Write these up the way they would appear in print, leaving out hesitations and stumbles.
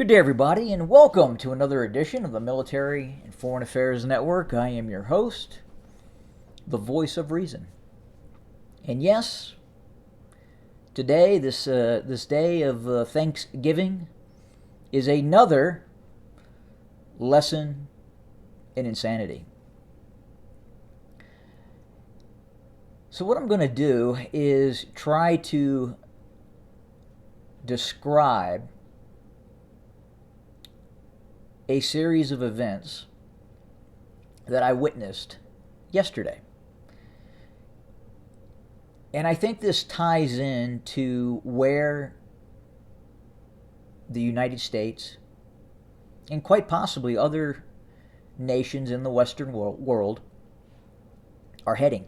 Good day, everybody, and welcome to another edition of the Military and Foreign Affairs Network. I am your host, the voice of reason. And yes, today, this day of Thanksgiving, is another lesson in insanity. So, what I'm going to do is try to describe a series of events that I witnessed yesterday. And I think this ties in to where the United States and quite possibly other nations in the Western world are heading.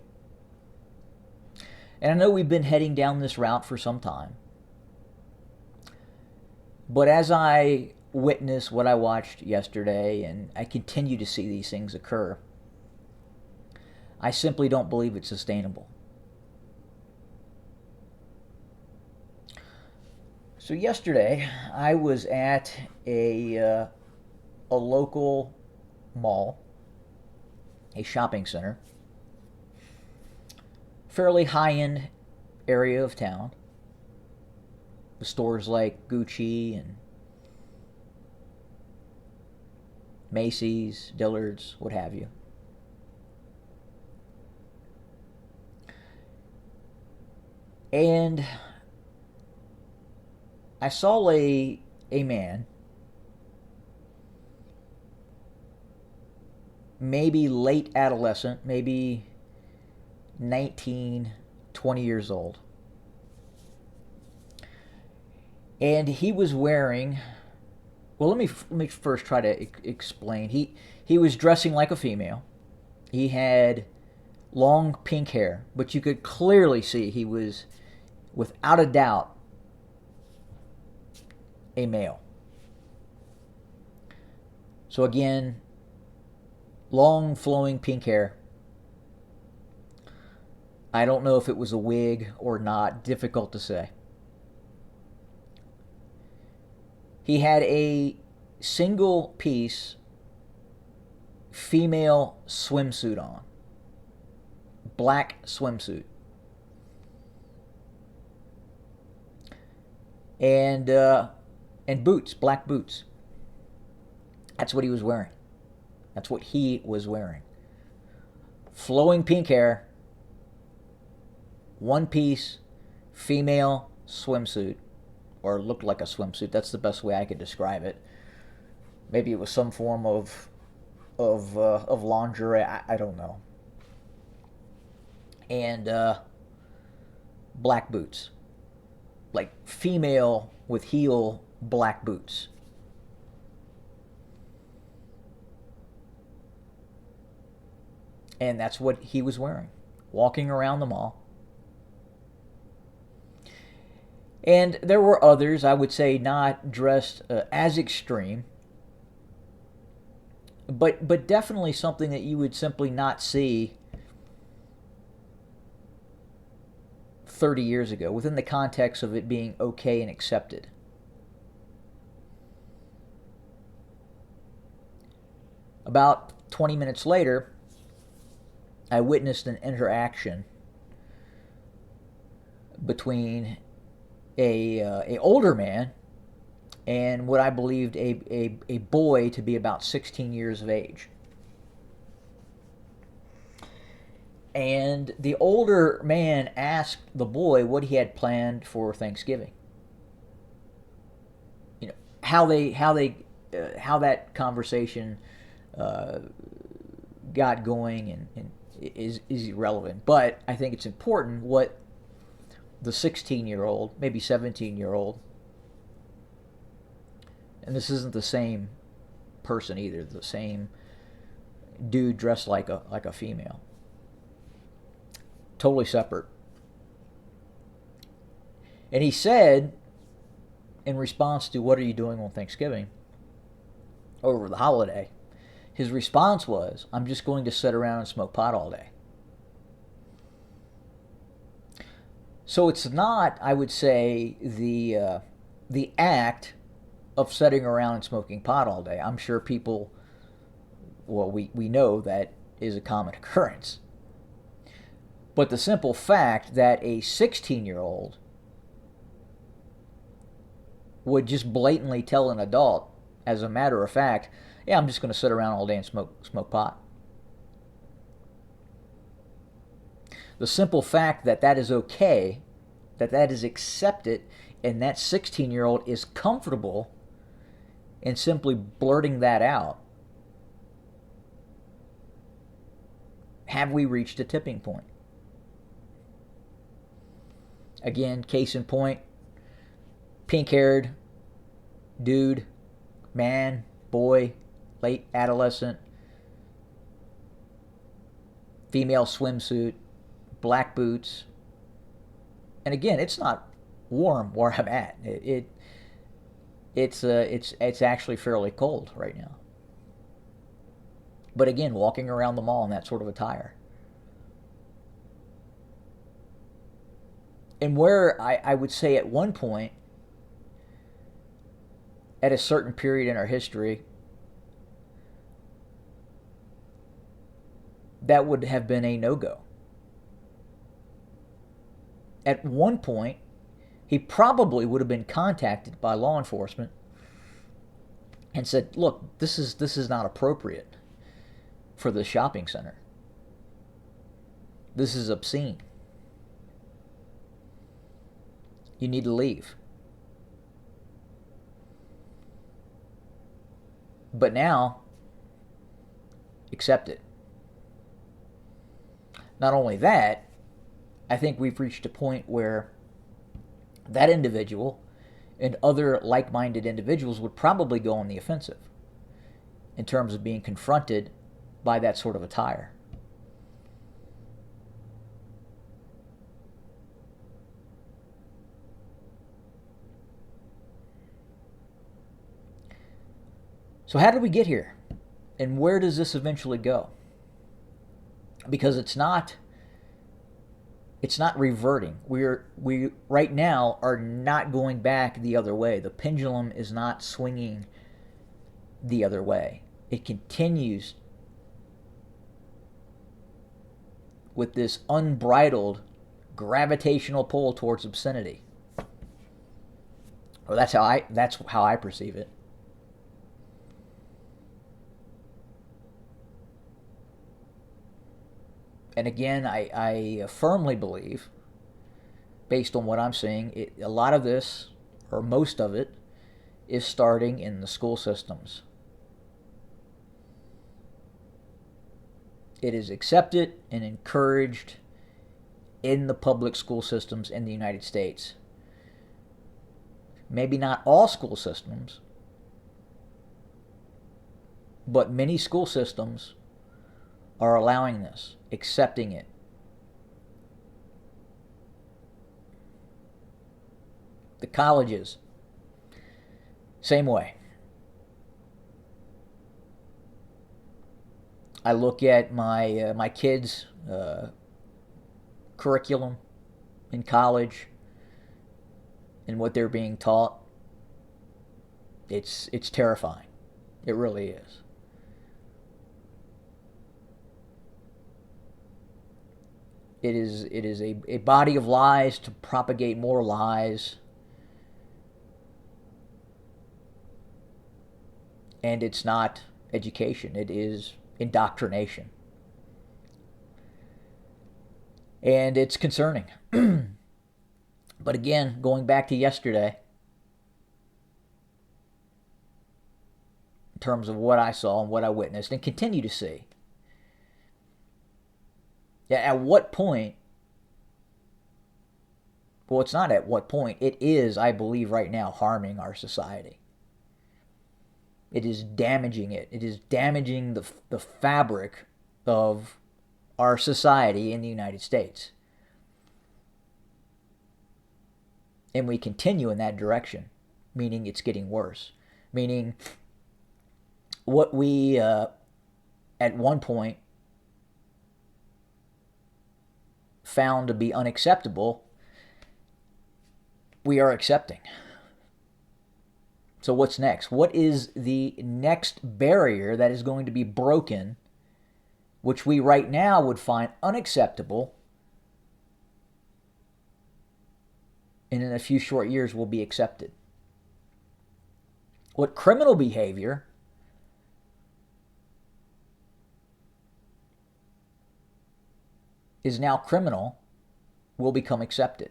And I know we've been heading down this route for some time. But as I witness what I watched yesterday, and I continue to see these things occur, I simply don't believe it's sustainable. So yesterday, I was at a local mall, a shopping center, fairly high-end area of town, with stores like Gucci and Macy's, Dillard's, what have you. And I saw a man, maybe late adolescent, maybe 19, 20 years old. And he was wearing, well, let me first try to explain. He was dressing like a female. He had long pink hair, but you could clearly see he was, without a doubt, a male. So again, long flowing pink hair. I don't know if it was a wig or not, difficult to say. He had a single piece female swimsuit on. Black swimsuit. And boots, black boots. That's what he was wearing. That's what he was wearing. Flowing pink hair, one piece female swimsuit, or looked like a swimsuit. That's the best way I could describe it. Maybe it was some form of lingerie. I don't know. And black boots, like female with heel black boots. And that's what he was wearing, walking around the mall. And there were others, I would say, not dressed as extreme, but definitely something that you would simply not see 30 years ago, within the context of it being okay and accepted. About 20 minutes later, I witnessed an interaction between a older man and what I believed a boy to be about 16 years of age. And the older man asked the boy what he had planned for Thanksgiving. You know, how that conversation got going and is irrelevant. But I think it's important what the 16-year-old, maybe 17-year-old, and this isn't the same person either, the same dude dressed like a female. Totally separate. And he said, in response to what are you doing on Thanksgiving, over the holiday, his response was, I'm just going to sit around and smoke pot all day. So it's not, I would say, the act of sitting around and smoking pot all day. I'm sure people, well, we know that is a common occurrence. But the simple fact that a 16-year-old would just blatantly tell an adult, as a matter of fact, yeah, I'm just going to sit around all day and smoke pot. The simple fact that that is okay, that is accepted, and that 16-year-old is comfortable in simply blurting that out. Have we reached a tipping point? Again, case in point, pink-haired dude, man, boy, late adolescent, female swimsuit, black boots. And again, it's not warm where I'm at. It's actually fairly cold right now. But again, walking around the mall in that sort of attire. And where I would say at one point, at a certain period in our history, that would have been a no-go. At one point, he probably would have been contacted by law enforcement and said, look, this is not appropriate for the shopping center. This is obscene. You need to leave. But now, accept it. Not only that, I think we've reached a point where that individual and other like-minded individuals would probably go on the offensive in terms of being confronted by that sort of attire. So how did we get here? And where does this eventually go? Because it's not reverting. We right now are not going back the other way. The pendulum is not swinging the other way. It continues with this unbridled gravitational pull towards obscenity. Well, that's how I perceive it. And again, I firmly believe, based on what I'm seeing, a lot of this, or most of it, is starting in the school systems. It is accepted and encouraged in the public school systems in the United States. Maybe not all school systems, but many school systems are allowing this, accepting it. The colleges, same way. I look at my kids' curriculum in college and what they're being taught. It's terrifying. It really is. It is a body of lies to propagate more lies. And it's not education. It is indoctrination. And it's concerning. But again, going back to yesterday, in terms of what I saw and what I witnessed and continue to see, at what point, well, it's not at what point, it is, I believe right now, harming our society. It is damaging it. It is damaging the fabric of our society in the United States. And we continue in that direction, meaning it's getting worse. Meaning what we, at one point, found to be unacceptable, we are accepting. So what's next? What is the next barrier that is going to be broken, which we right now would find unacceptable, and in a few short years will be accepted? What criminal behavior is now criminal will become accepted?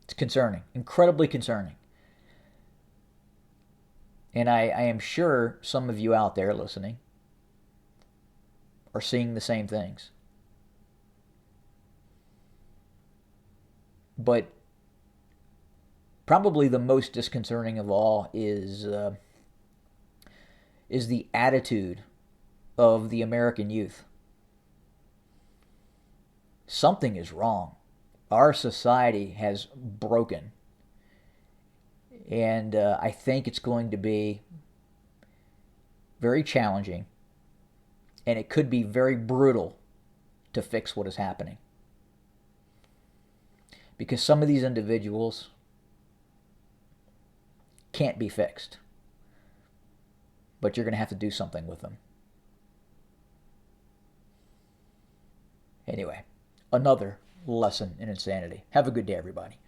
It's concerning, incredibly concerning. And I am sure some of you out there listening are seeing the same things. But probably the most disconcerting of all is the attitude of the American youth. Something is wrong. Our society has broken. And I think it's going to be very challenging, and it could be very brutal to fix what is happening. Because some of these individuals can't be fixed, but you're going to have to do something with them. Anyway, another lesson in insanity. Have a good day, everybody.